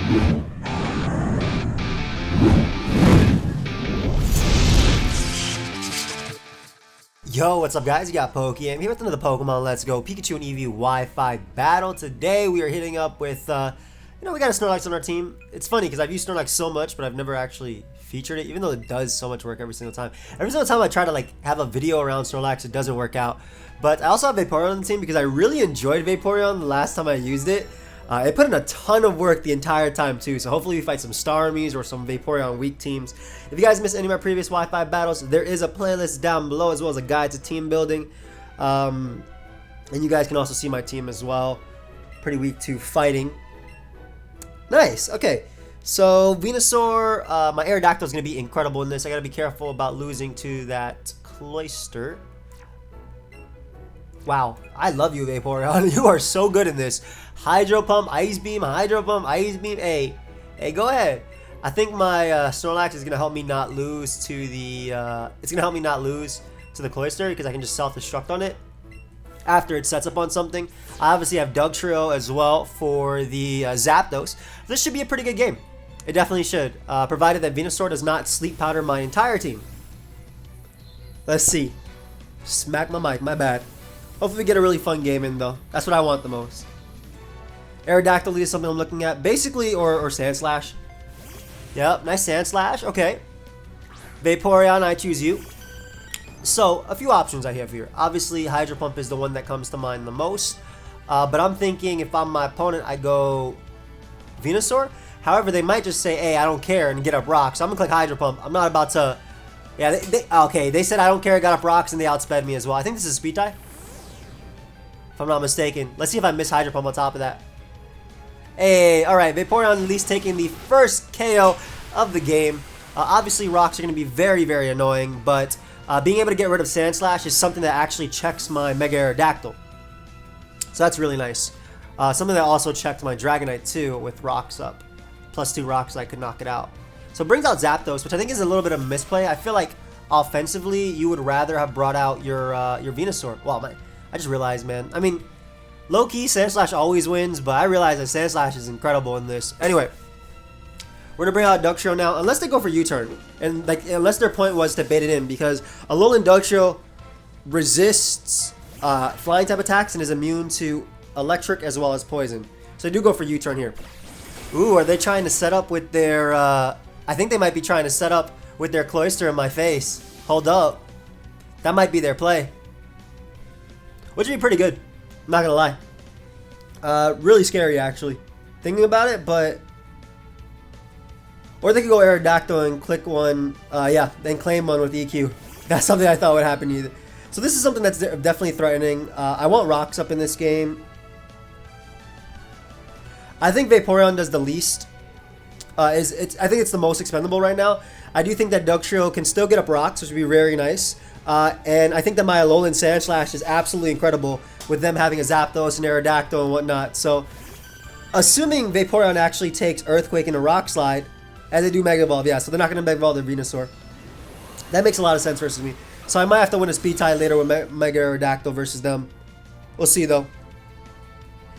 Yo, what's up guys? You got pokeaim here with another Pokemon Let's Go Pikachu and Eevee Wi-Fi battle. Today we are hitting up with, we got a Snorlax on our team. It's funny because I've used Snorlax so much, but I've never actually featured it, even though it does so much work every single time. Every single time I try to have a video around Snorlax, it doesn't work out. But I also have Vaporeon on the team because I really enjoyed Vaporeon the last time I used it. It put in a ton of work the entire time too, so hopefully we fight some Starmies or some Vaporeon weak teams. If you guys missed any of my previous Wi-Fi battles, there is a playlist down below as well as a guide to team building. And you guys can also see my team as well. Pretty weak to fighting. Nice, okay. So Venusaur, my Aerodactyl is going to be incredible in this. I got to be careful about losing to that Cloyster. Wow, I love you, Vaporeon. You are so good in this. Hydro Pump, Ice Beam, Hydro Pump, Ice Beam. Hey, go ahead. I think my Snorlax is gonna help me not lose to the. It's gonna help me not lose to the Cloyster because I can just self-destruct on it after it sets up on something. I obviously have Dugtrio as well for the Zapdos. This should be a pretty good game. It definitely should, provided that Venusaur does not sleep powder my entire team. Let's see. Smack my mic. My bad. Hopefully we get a really fun game in though. That's what I want the most. Aerodactyl is something I'm looking at. Basically, or Sandslash. Yep, nice Sandslash. Okay. Vaporeon, I choose you. So, a few options I have here. Obviously, Hydro Pump is the one that comes to mind the most. But I'm thinking if I'm my opponent, I go Venusaur. However, they might just say, hey, I don't care, and get up rocks. So I'm going to click Hydro Pump. I'm not about to... Yeah, okay, they said I don't care, got up rocks, and they outsped me as well. I think this is a speed tie. If I'm not mistaken. Let's see if I miss Hydro Pump on top of that. Hey, alright, Vaporeon at least taking the first KO of the game. Obviously, rocks are going to be very, very annoying, but being able to get rid of Sandslash is something that actually checks my Mega Aerodactyl. So that's really nice. Something that also checked my Dragonite too with rocks up. +2 rocks, I could knock it out. So it brings out Zapdos, which I think is a little bit of a misplay. I feel like offensively, you would rather have brought out your Venusaur. Wow, I just realized, man. I mean, low-key, Sandslash always wins, but I realize that Sandslash is incredible in this. Anyway, we're going to bring out Dugtrio now, unless they go for U-turn. And unless their point was to bait it in, because Alolan Dugtrio resists flying type attacks and is immune to electric as well as poison. So they do go for U-turn here. Ooh, are they trying to set up with their... I think they might be trying to set up with their Cloyster in my face. Hold up. That might be their play. Which would be pretty good. I'm not gonna lie. Really scary, actually. Thinking about it, but... Or they could go Aerodactyl and click one, yeah, then claim one with EQ. That's something I thought would happen either. So this is something that's definitely threatening. I want rocks up in this game. I think Vaporeon does the least. I think it's the most expendable right now. I do think that Dugtrio can still get up rocks, which would be very nice. And I think that my Alolan Sandslash is absolutely incredible with them having a Zapdos and Aerodactyl and whatnot. So, assuming Vaporeon actually takes Earthquake and a Rock Slide, as they do Mega Evolve, yeah, so they're not going to Mega Evolve their Venusaur. That makes a lot of sense versus me. So I might have to win a speed tie later with Mega Aerodactyl versus them. We'll see though.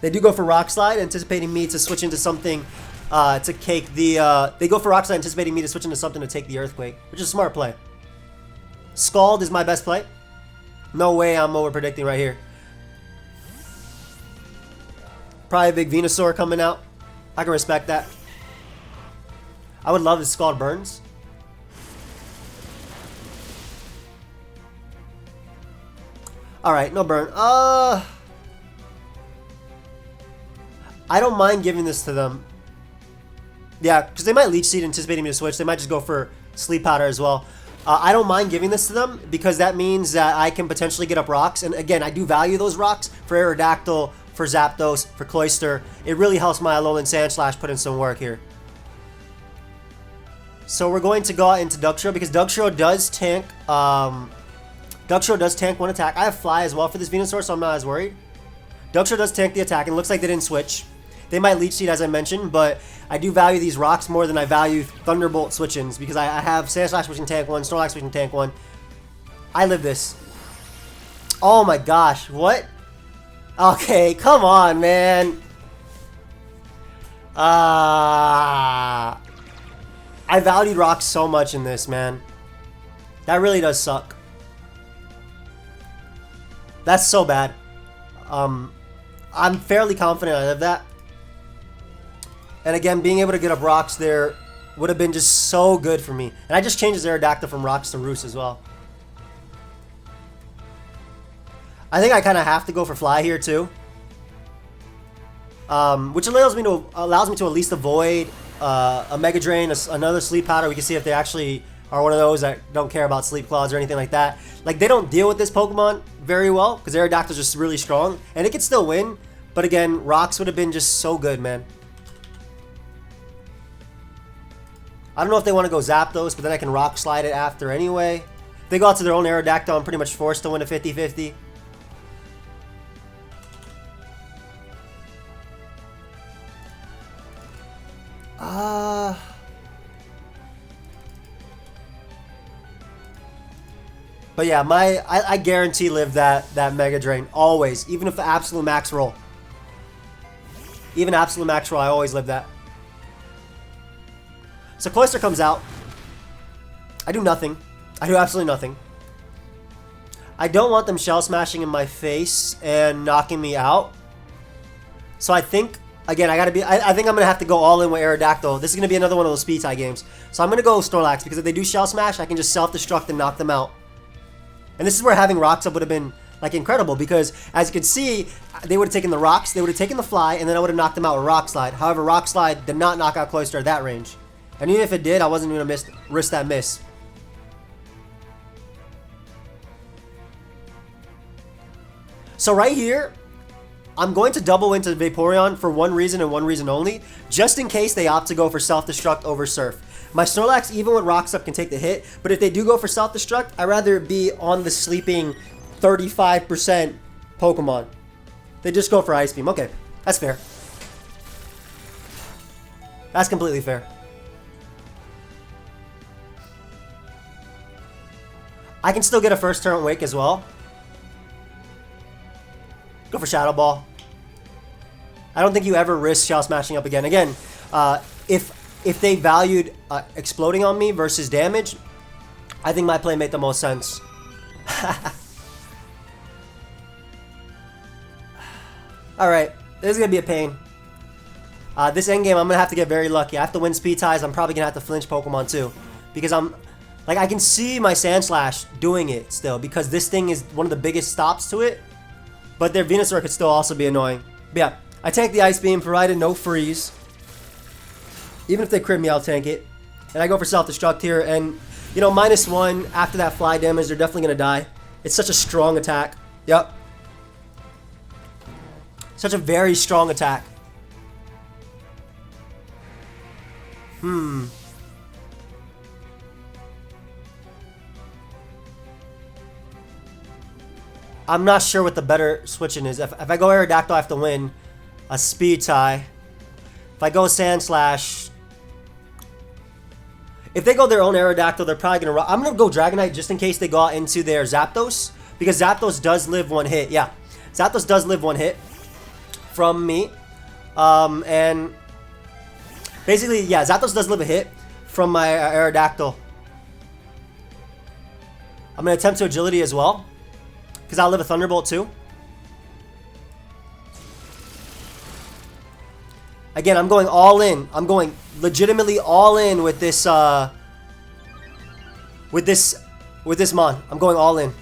They do go for Rock Slide, anticipating me to switch into something to cake the... they go for Rock Slide, anticipating me to switch into something to take the Earthquake, which is a smart play. Scald is my best play. No way I'm over-predicting right here. Probably a big Venusaur coming out. I can respect that. I would love if Scald burns. Alright, no burn. I don't mind giving this to them. Yeah, because they might Leech Seed anticipating me to switch. They might just go for Sleep Powder as well. I don't mind giving this to them because that means that I can potentially get up rocks. And again, I do value those rocks for Aerodactyl, for Zapdos, for Cloyster. It really helps my Alolan Sandslash put in some work here. So we're going to go out into Dugtrio because Dugtrio does tank. Dugtrio does tank one attack. I have Fly as well for this Venusaur, so I'm not as worried. Dugtrio does tank the attack, and it looks like they didn't switch. They might Leech Seed, as I mentioned, but I do value these rocks more than I value Thunderbolt switch-ins because I have Sandslash which can tank one, Snorlax which can tank one. I live this. Oh my gosh, what? Okay, come on, man. I valued rocks so much in this, man. That really does suck. That's so bad. I'm fairly confident I lived that. And again, being able to get up rocks there would have been just so good for me. And I just changed his Aerodactyl from rocks to roost as well. I think I kind of have to go for fly here too. Which allows me to at least avoid a Mega Drain, another Sleep Powder. We can see if they actually are one of those that don't care about Sleep Claws or anything like that. Like, they don't deal with this Pokemon very well because Aerodactyl's just really strong. And it could still win. But again, rocks would have been just so good, man. I don't know if they want to go Zapdos, but then I can Rock Slide it after anyway. If they go out to their own Aerodactyl, I'm pretty much forced to win a 50-50. But yeah, I guarantee live that Mega Drain always, even if the absolute max roll. Even absolute max roll, I always live that. So Cloyster comes out. I do nothing. I do absolutely nothing. I don't want them Shell Smashing in my face and knocking me out. So I think, again, I think I'm gonna have to go all in with Aerodactyl. This is gonna be another one of those speed tie games. So I'm gonna go Snorlax because if they do Shell Smash, I can just self-destruct and knock them out. And this is where having rocks up would have been like incredible because as you can see, they would have taken the rocks, they would have taken the fly, and then I would have knocked them out with Rock Slide. However, Rock Slide did not knock out Cloyster at that range. And even if it did, I wasn't gonna risk that miss. So right here, I'm going to double into Vaporeon for one reason and one reason only, just in case they opt to go for Self-Destruct over Surf. My Snorlax, even with Rocks up, can take the hit, but if they do go for Self-Destruct, I'd rather it be on the sleeping 35% Pokemon. They just go for Ice Beam. Okay, that's fair. That's completely fair. I can still get a first turn Wake as well. Go for Shadow Ball. I don't think you ever risk Shell Smashing up again. Again, if they valued exploding on me versus damage, I think my play made the most sense. Alright, this is going to be a pain. This endgame, I'm going to have to get very lucky. I have to win speed ties. I'm probably going to have to flinch Pokemon too. Because I can see my Sandslash doing it still. Because this thing is one of the biggest stops to it. But their Venusaur could still also be annoying. But yeah, I tank the Ice Beam, provided no freeze. Even if they crit me, I'll tank it. And I go for Self-Destruct here. And, you know, -1 after that fly damage, they're definitely going to die. It's such a strong attack. Yep. Such a very strong attack. I'm not sure what the better switching is. If I go Aerodactyl, I have to win a speed tie. If I go Sandslash, if they go their own Aerodactyl, they're probably gonna. I'm gonna go Dragonite just in case they go out into their Zapdos because Zapdos does live one hit. Yeah, Zapdos does live one hit from me, and basically, yeah, Zapdos does live a hit from my Aerodactyl. I'm gonna attempt to Agility as well. Because I'll live a Thunderbolt too. Again, I'm going all in. I'm going legitimately all in with this with this Mon. I'm going all in.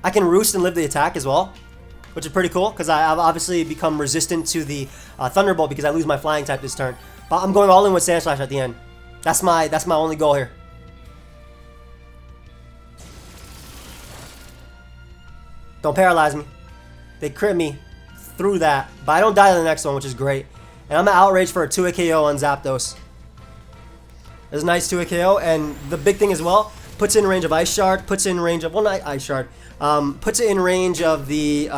I can Roost and live the attack as well, which is pretty cool because I've obviously become resistant to the Thunderbolt because I lose my Flying type this turn. But I'm going all in with Sandslash at the end. That's my only goal here. Don't paralyze me. They crit me through that. But I don't die to the next one, which is great. And I'm going to outrage for a 2-hit KO on Zapdos. There's a nice 2-hit KO. And the big thing as well, puts it in range of Ice Shard. Puts it in range of, well, not Ice Shard. Puts it in range of the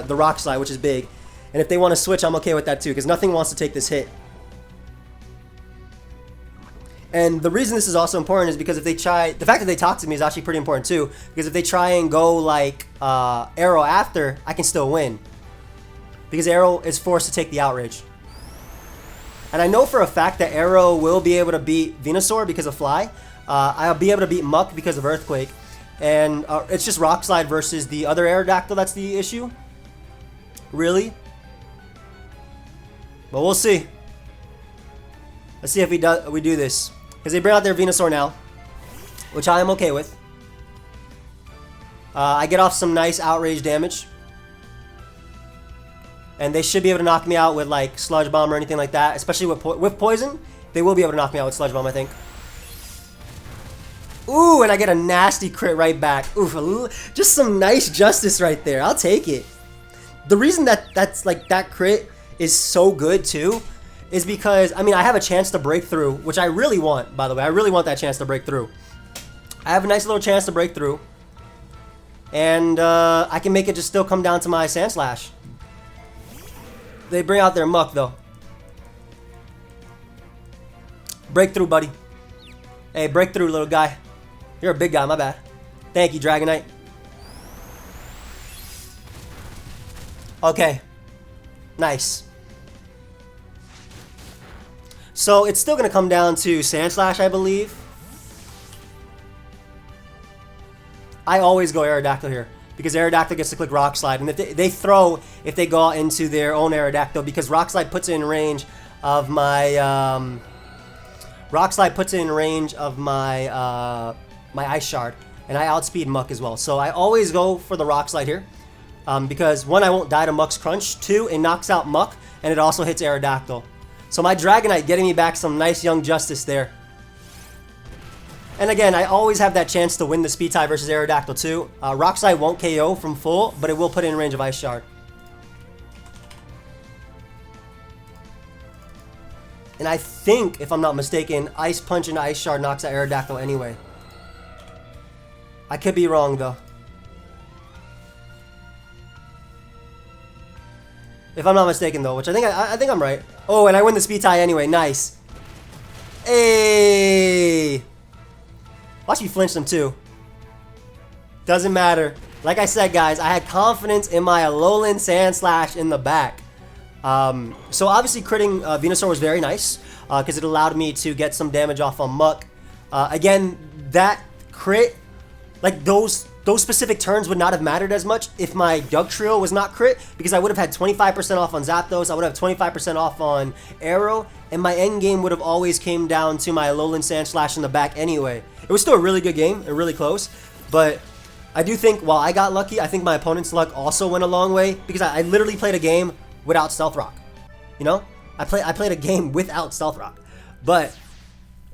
Rock Slide, which is big. And if they want to switch, I'm okay with that too. Because nothing wants to take this hit. And the reason this is also important is because if they try, the fact that they talk to me is actually pretty important too. Because if they try and go like Arrow after, I can still win. because Arrow is forced to take the outrage. And I know for a fact that Arrow will be able to beat Venusaur because of Fly. I'll be able to beat Muck because of Earthquake. And it's just Rock Slide versus the other Aerodactyl that's the issue. Really? But we'll see. Let's see if we do this. Because they bring out their Venusaur now, which I am okay with. I get off some nice outrage damage. And they should be able to knock me out with like Sludge Bomb or anything like that. Especially with Poison. They will be able to knock me out with Sludge Bomb, I think. Ooh, and I get a nasty crit right back. Oof, just some nice justice right there. I'll take it. The reason that crit is so good too is because, I mean, I have a chance to break through, which I really want, by the way. I really want that chance to break through. I have a nice little chance to break through. And I can make it just still come down to my Sand Slash. They bring out their Muck, though. Breakthrough, buddy. Hey, breakthrough, little guy. You're a big guy, my bad. Thank you, Dragonite. Okay. Nice. So, it's still going to come down to Sand Slash, I believe. I always go Aerodactyl here, because Aerodactyl gets to click Rock Slide, and if they throw if they go out into their own Aerodactyl, because Rock Slide puts it in range of my my Ice Shard, and I outspeed Muck as well. So I always go for the Rock Slide here, because one, I won't die to Muck's Crunch. Two, it knocks out Muck, and it also hits Aerodactyl. So my Dragonite getting me back some nice young justice there. And again, I always have that chance to win the speed tie versus Aerodactyl too. Rock Slide won't KO from full, but it will put it in range of Ice Shard. And I think, if I'm not mistaken, Ice Punch into Ice Shard knocks out Aerodactyl anyway. I could be wrong though. If I'm not mistaken though, which I think I'm right. Oh, and I win the speed tie anyway. Nice. Hey. Watch me flinch them too. Doesn't matter. Like I said, guys, I had confidence in my Alolan Sand Slash in the back. So obviously critting Venusaur was very nice, because it allowed me to get some damage off on Muck. Again, that crit, like those specific turns would not have mattered as much if my Dugtrio was not crit, because I would have had 25% off on Zapdos, I would have 25% off on Arrow, and my end game would have always came down to my Alolan Sand Slash in the back anyway. It was still a really good game and really close, but I do think while I got lucky, I think my opponent's luck also went a long way, because I literally played a game without Stealth Rock. You know? I played a game without Stealth Rock. But,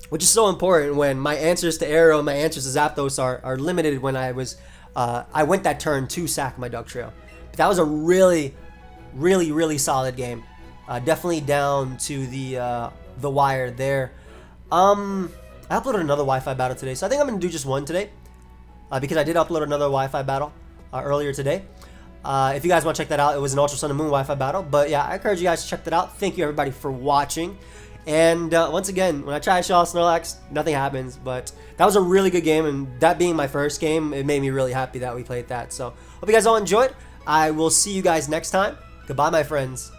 which is so important when my answers to Arrow and my answers to Zapdos are limited when I went that turn to sack my Dugtrio. But that was a really, really, really solid game. Definitely down to the wire there. I uploaded another Wi-Fi battle today, so I think I'm going to do just one today. Because I did upload another Wi-Fi battle earlier today. If you guys want to check that out, it was an Ultra Sun and Moon Wi-Fi battle. But yeah, I encourage you guys to check that out. Thank you everybody for watching. And once again, when I try to show off Snorlax, nothing happens. But that was a really good game, and that being my first game, it made me really happy that we played that. So hope you guys all enjoyed. I will see you guys next time. Goodbye, my friends.